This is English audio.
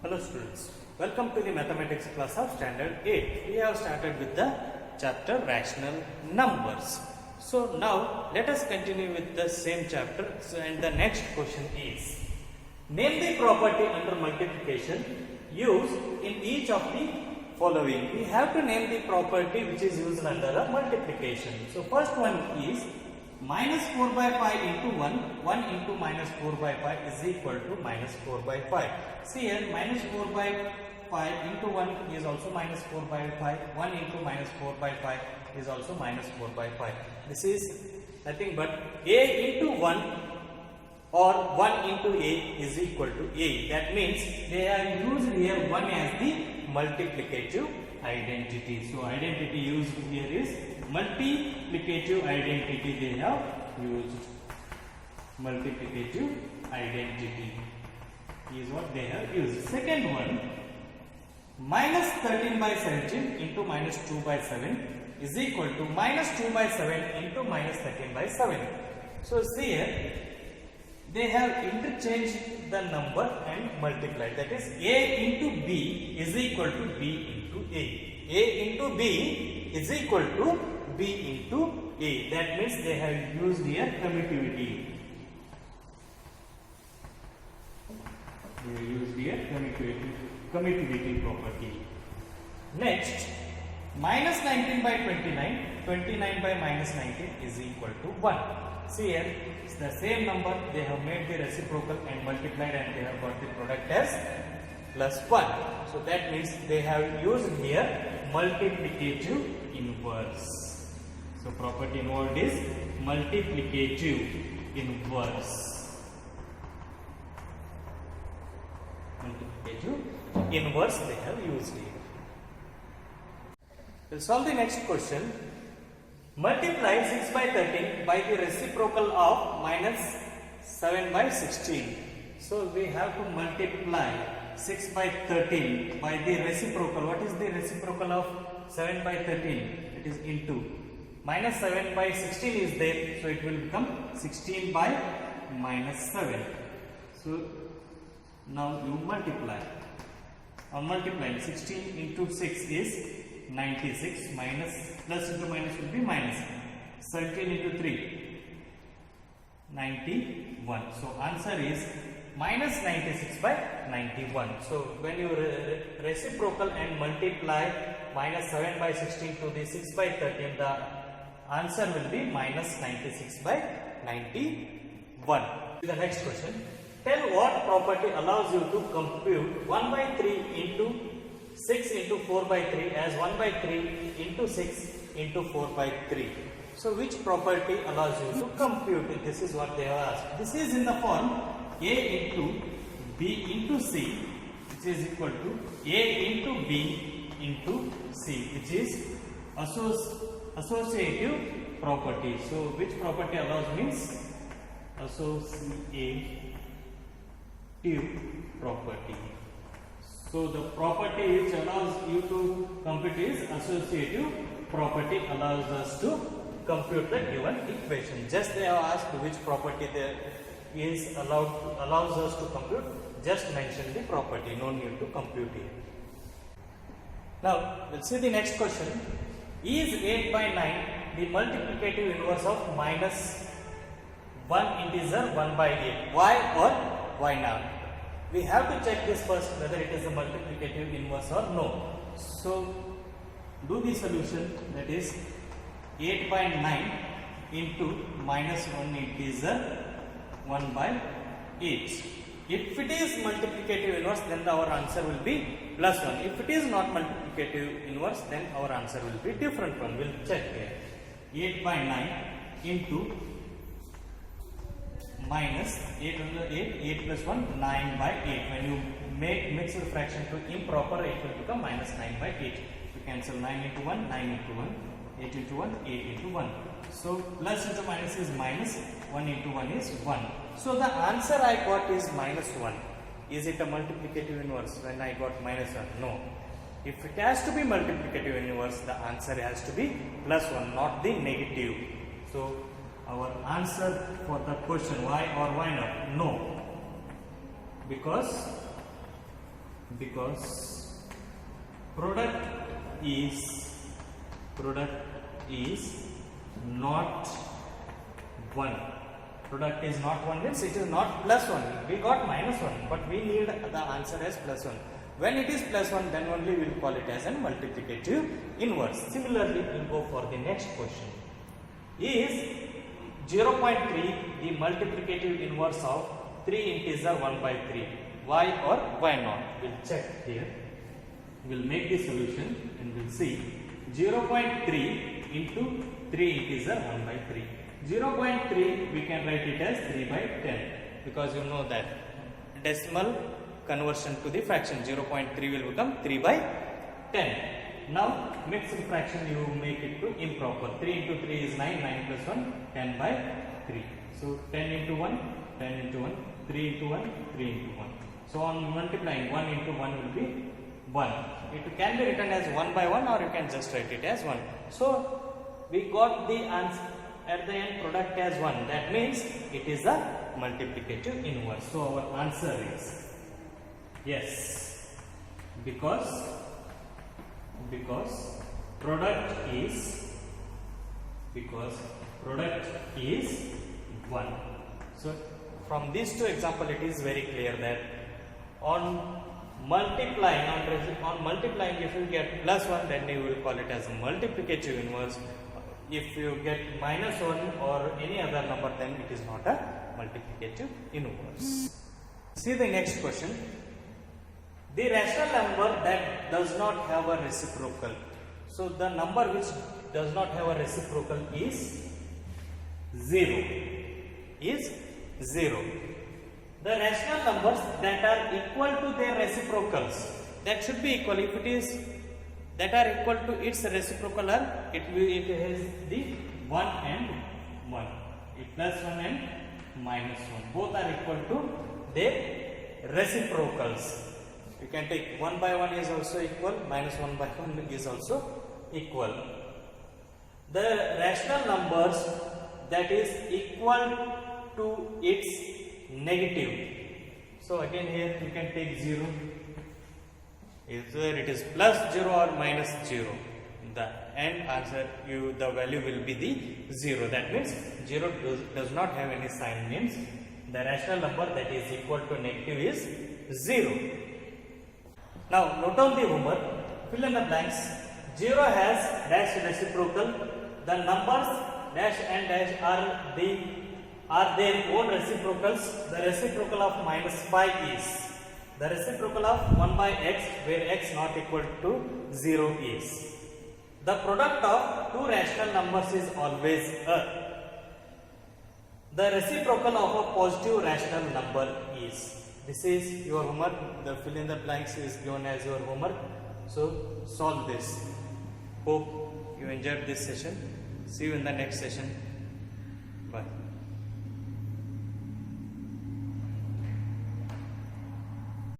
Hello students, welcome to the mathematics class of standard 8. We have started with the chapter rational numbers. So now let us continue with the same chapter. And the next question is, name the property under multiplication used in each of the following. We have to name the property which is used under a multiplication. So first one is minus 4 by 5 into 1 into minus 4 by 5 is equal to minus 4 by 5. See here, minus 4 by 5 into 1 is also minus 4 by 5. 1 into minus 4 by 5 is also minus 4 by 5. This is nothing but a into 1 or 1 into a is equal to a. That means they have used here 1 as the multiplicative identity. So identity used here is multiplicative identity. They have used multiplicative identity is what they have used. Second one, minus 13 by 17 into minus 2 by 7 is equal to minus 2 by 7 into minus 13 by 7. So see here, they have interchanged the number and multiplied. That is, a into b is equal to b into a. A into b is equal to b into a. That means they have used here commutativity. They have used here commutativity property. Next, minus 19 by 29, 29 by minus 19 is equal to 1. See here, it's the same number. They have made the reciprocal and multiplied, and they have got the product as plus 1. So that means they have used here multiplicative inverse. So property involved is multiplicative inverse. Multiplicative inverse they have used here. We'll solve the next question. Multiply 6 by 13 by the reciprocal of minus 7 by 16. So we have to multiply 6 by 13 by the reciprocal. What is the reciprocal of 7 by 13? It is into. Minus 7 by 16 is there, so it will become 16 by minus 7. So now you multiply. On multiplying, 16 into 6 is 96, minus plus into minus will be minus. 17 into 3, 91. So answer is minus 96 by 91. So when you reciprocal and multiply minus 7 by 16 to the 6 by 13, the answer will be minus 96 by 91. The next question. Tell what property allows you to compute 1 by 3 into 6 into 4 by 3 as 1 by 3 into 6 into 4 by 3. So which property allows you to compute it? This is what they have asked. This is in the form a into b into c, which is equal to a into b into c, which is associative property. So which property allows means associative property. So the property which allows you to compute is associative property, allows us to compute the given equation. Just they have asked which property there is allows us to compute. Just mention the property, no need to compute it. Now let's see the next question. Is 8 by 9 the multiplicative inverse of minus 1 integer 1 by 8? Why or why not? We have to check this first whether it is a multiplicative inverse or no. So do the solution, that is 8 by 9 into minus 1 integer 1 by 8. If it is multiplicative inverse, then our answer will be plus 1. If it is not multiplicative inverse, then our answer will be different one. We'll check here. 8 by 9 into minus 8 on the 8 plus 1, 9 by 8. When you make mixed fraction to improper, it will become minus 9 by 8. You cancel 9 into 1, 9 into 1, 8 into 1, 8 into 1. So plus into minus is minus, 1 into 1 is 1. So the answer I got is minus 1. Is it a multiplicative inverse when I got minus 1? No. If it has to be multiplicative inverse, the answer has to be plus 1, not the negative. So our answer for the question why or why not? No. Because because product is not 1. Product is not 1 means it is not plus 1. We got minus 1, but we need the answer as plus 1. When it is plus 1, then only we will call it as a multiplicative inverse. Similarly, we will go for the next question. Is 0.3 the multiplicative inverse of 3 integer 1 by 3? Why or why not? We will check here. We will make the solution and we will see 0.3 into 3 integer 1 by 3. 0.3 we can write it as 3 by 10 because you know that decimal conversion to the fraction 0.3 will become 3 by 10. Now mixed fraction you make it to improper. 3 into 3 is 9, 9 plus 1, 10 by 3. So 10 into 1, 10 into 1, 3 into 1, 3 into 1. So on multiplying 1 into 1 will be 1. It can be written as 1 by 1 or you can just write it as 1. So we got the answer at the end product as 1. That means it is a multiplicative inverse. So our answer is yes, because product is 1. So from these two examples it is very clear that on multiplying if you get plus 1 then you will call it as a multiplicative inverse. If you get minus 1 or any other number then it is not a multiplicative inverse. See the next question. The rational number that does not have a reciprocal. So the number which does not have a reciprocal is 0. The rational numbers that are equal to their reciprocals, that should be equal. If it is that are equal to its reciprocal, it has the 1 and 1. Plus 1 and minus 1. Both are equal to their reciprocals. You can take 1 by 1 is also equal, minus 1 by 1 is also equal. The rational numbers that is equal to its negative. So again here you can take 0. Either it is plus 0 or minus 0. The end answer the value will be the 0. That means 0 does not have any sign, means the rational number that is equal to negative is 0. Now note down the homework, fill in the blanks. 0 has dash reciprocal. The numbers dash and dash are their own reciprocals. The reciprocal of minus 5 is the reciprocal of 1 by x, where x not equal to 0 is. The product of two rational numbers is always the reciprocal of a positive rational number is. This is your homework. The fill in the blanks is given as your homework. So solve this. Hope you enjoyed this session. See you in the next session. Bye.